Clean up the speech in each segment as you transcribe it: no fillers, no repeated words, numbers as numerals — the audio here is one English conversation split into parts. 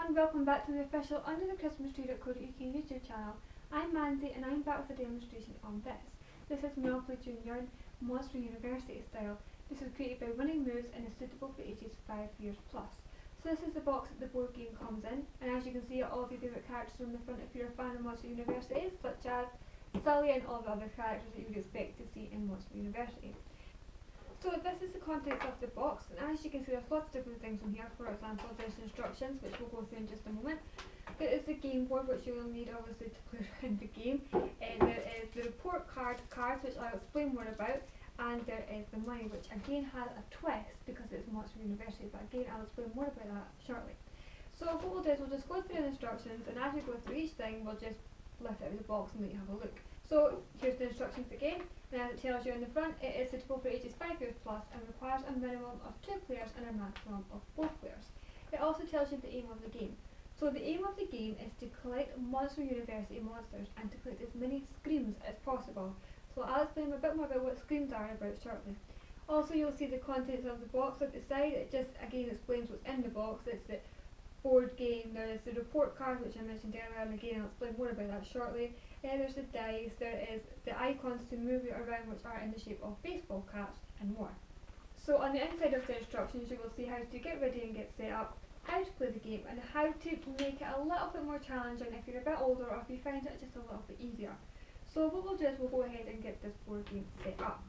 everyone, welcome back to the official UnderTheChristmasTree.co.uk YouTube channel. I'm Mandy and I'm back with a demonstration on this. This is Monopoly Junior Monster University style. This was created by Winning Moves and is suitable for ages 5 years plus. So this is the box that the board game comes in, and as you can see, all of your favourite characters on the front if you're a fan of Monster University, such as Sully and all the other characters that you would expect to see in Monster University. So this is the contents of the box, and as you can see there's lots of different things in here. For example, there's instructions, which we'll go through in just a moment. There is the game board, which you will need obviously to play around the game. And there is the report cards, which I'll explain more about. And there is the money, which again has a twist because it's Monster University, but again I'll explain more about that shortly. So what we'll do is we'll just go through the instructions, and as we go through each thing we'll just lift it out of the box and let you have a look. So here's the instructions again, and as it tells you on the front, it is suitable for ages 5 years plus and requires a minimum of 2 players and a maximum of 4 players. It also tells you the aim of the game. So the aim of the game is to collect Monster University monsters and to collect as many screams as possible. So I'll explain a bit more about what screams are about shortly. Also, you'll see the contents of the box at the side. It just again explains what's in the box. It's the board game, there is the report card, which I mentioned earlier, and again I'll explain more about that shortly. There's the dice, there is the icons to move it around, which are in the shape of baseball caps, and more. So on the inside of the instructions you will see how to get ready and get set up, how to play the game, and how to make it a little bit more challenging if you're a bit older or if you find it just a little bit easier. So what we'll do is we'll go ahead and get this board game set up.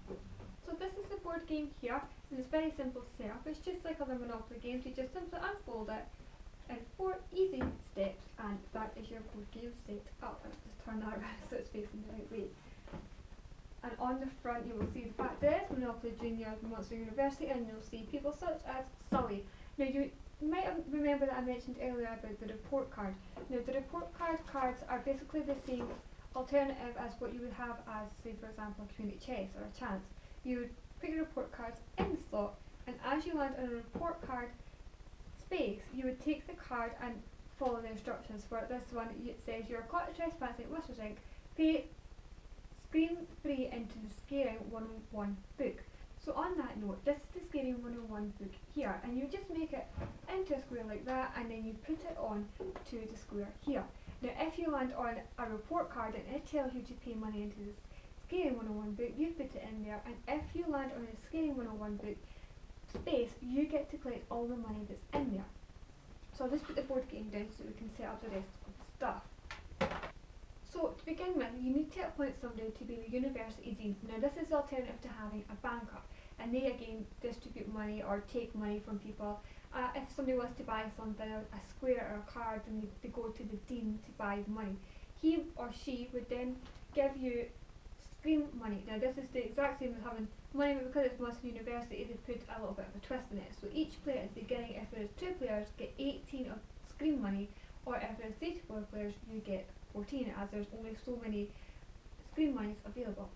So this is the board game here, and it's very simple to set up. It's just like other Monopoly games. You just simply unfold it in 4 easy steps, and that is your board game set up. I'll just turn that around so it's facing the right way. And on the front you will see the fact there is Monopoly Junior Monster University, and you'll see people such as Sully. Now you might remember that I mentioned earlier about the report card. Now the report card cards are basically the same alternative as what you would have as, say for example, a community chess or a chance. You would put your report cards in the slot, and as you land on a report card space, you would take the card and follow the instructions. For this one it says you're caught trespassing at Whistler's Inc. Pay Scream 3 into the Scaring 101 book. So on that note, this is the Scaring 101 book here, and you just make it into a square like that, and then you put it on to the square here. Now if you land on a report card and it tells you to pay money into the Scaring 101 book, you put it in there, and if you land on the Scaring 101 book space, you get to collect all the money that's in there. So I'll just put the board game down so we can set up the rest of the stuff. So to begin with, you need to appoint somebody to be the university dean. Now this is the alternative to having a banker, and they again distribute money or take money from people. If somebody wants to buy something, a square or a card, then they go to the dean to buy the money. He or she would then give you Scream money. Now this is the exact same as having money, but because it's Monster University they put a little bit of a twist in it. So each player at the beginning, if there's 2 players, get 18 of Scream money, or if there's 3 to 4 players you get 14, as there's only so many Scream monies available.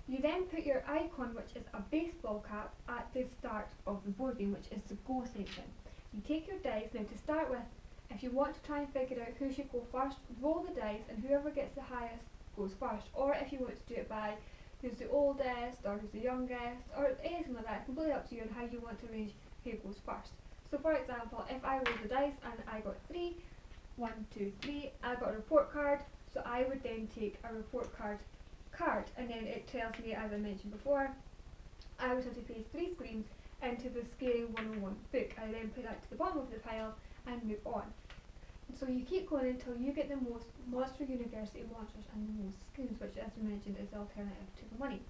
You then put your icon, which is a baseball cap, at the start of the board game, which is the go section. You take your dice. Now to start with, if you want to try and figure out who should go first, roll the dice and whoever gets the highest goes first. Or if you want to do it by who's the oldest or who's the youngest or anything like that, it's completely up to you on how you want to arrange who goes first. So for example, if I rolled the dice and I got 3, 1, 2, 3, I got a report card, so I would then take a report card, and then it tells me, as I mentioned before, I would have to pay 3 screams into the Scaring 101 book. I then put that to the bottom of the pile and move on. So you keep going until you get the most Monster University monsters and the most screams, which as we mentioned is the alternative to the money.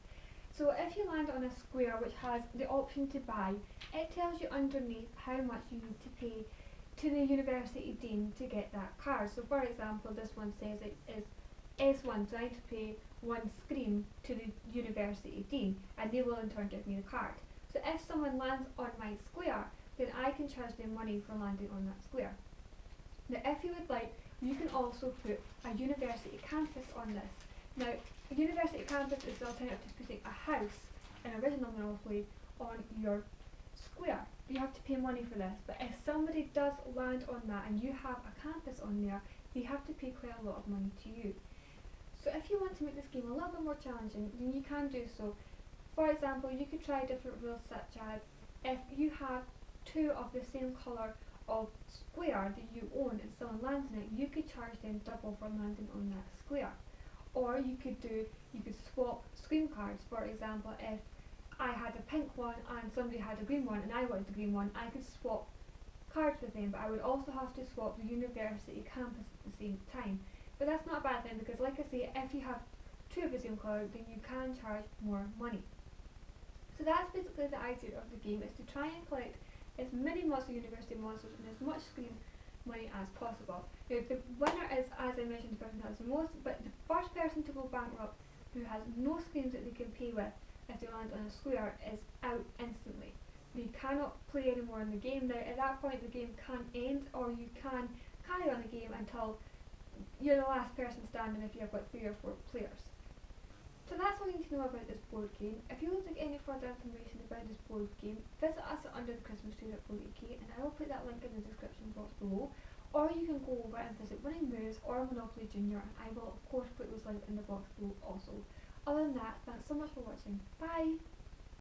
So if you land on a square which has the option to buy, it tells you underneath how much you need to pay to the university dean to get that card. So for example, this one says it is S1, so I need to pay 1 scream to the university dean, and they will in turn give me the card. So if someone lands on my square, then I can charge them money for landing on that square. Now if you would like, you can also put a university campus on this. Now a university campus is the alternative to putting a house, an original Monopoly, on your square. You have to pay money for this, but if somebody does land on that and you have a campus on there, they have to pay quite a lot of money to you. So if you want to make this game a little bit more challenging, then you can do so. For example, you could try different rules, such as if you have 2 of the same colour of square that you own and someone lands in it, you could charge them double for landing on that square. Or you could swap screen cards. For example, if I had a pink one and somebody had a green one and I wanted the green one, I could swap cards with them, but I would also have to swap the university campus at the same time. But that's not a bad thing, because like I say, if you have two of the same colour, then you can charge more money. So that's basically the idea of the game, is to try and collect as many monster university monsters and as much screen money as possible. Now, the winner is, as I mentioned, the person who has the most, but the first person to go bankrupt who has no screens that they can pay with if they land on a square is out instantly. You cannot play anymore in the game. Now at that point the game can end, or you can carry on the game until you're the last person standing if you've got 3 or 4 players. So that's all you need to know about this board game. If you would like any further information about this board game, visit us at underthechristmastree.co.uk and I will put that link in the description box below. Or you can go over and visit Winning Moves or Monopoly Junior, and I will of course put those links in the box below also. Other than that, thanks so much for watching. Bye!